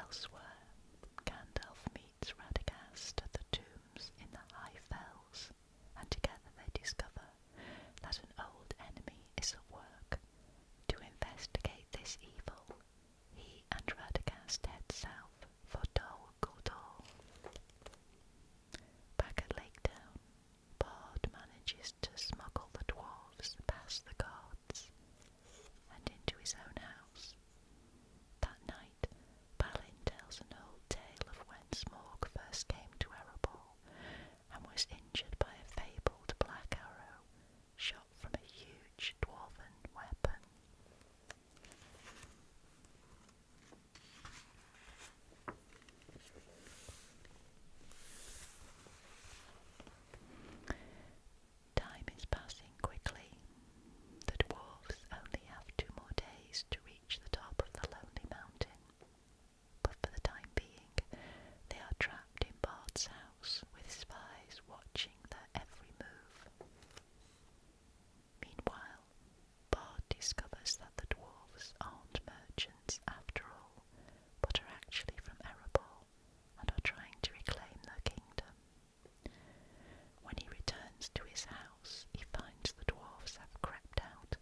Elsewhere, Gandalf meets Radagast at the tombs in the High Fells, and together they discover that an old enemy is at work. To investigate this evil, he and Radagast head south for Dol Guldur. Back at Lake Town, Bard manages to smuggle the dwarves past the guards and into his own house. That night, Balin tells an old tale of when Smaug first came to Erebor and was injured by a fabled black arrow shot from a huge dwarven weapon. Time is passing quickly. The dwarves only have 2 more days to reach the top of the lonely mountain, but for the time being, they are trapped in Bard's house with spies watching their every move. Meanwhile, Bard discovers that the dwarves aren't merchants after all, but are actually from Erebor and are trying to reclaim their kingdom. When he returns to his house, he finds the dwarves have crept out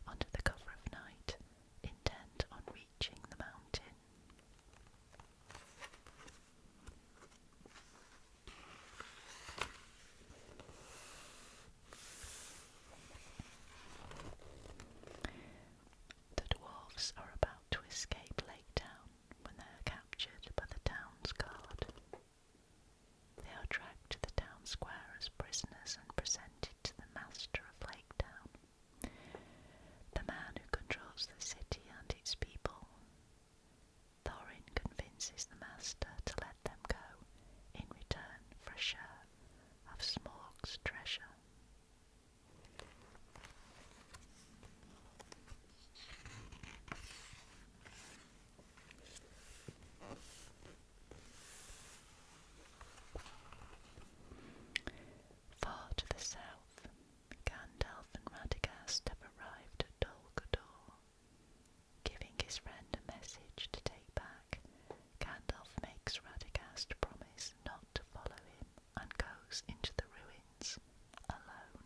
under the cover of night, intent on reaching the mountain. The dwarves are about to escape Lake Town when they are captured by the town's guard. They are dragged to the town square as prisoners and presented to the master of Lake Town, the man who controls the city and its people. Thorin convinces the master to let them go in return for a share of Smaug's treasure. Far to the south, Gandalf and Radagast have arrived at Dol Guldur. Giving his friend a message to take back, Gandalf makes Radagast promise not to follow him and goes into the ruins alone.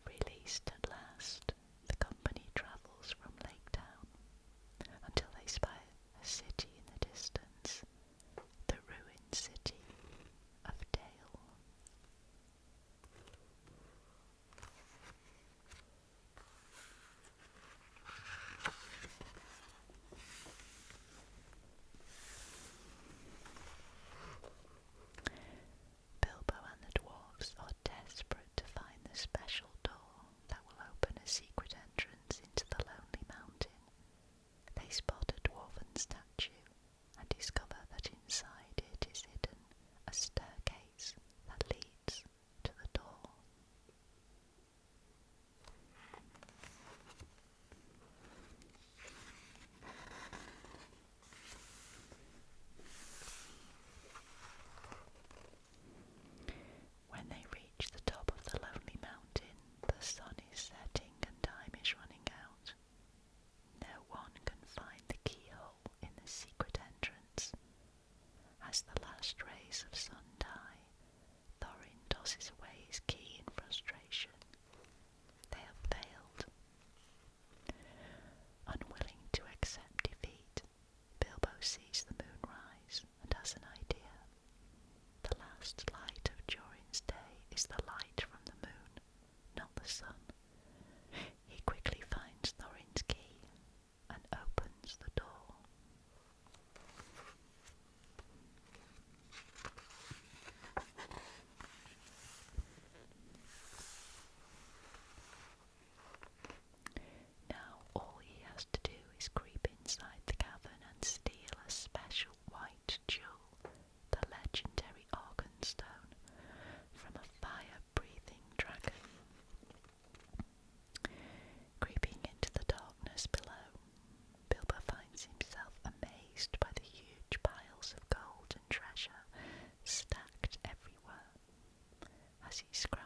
Released at last, the company travels from Lake Town until they spy a city in the distance, the ruined city of Dale. Bilbo and the dwarves are desperate to find the special door that will as he scrambled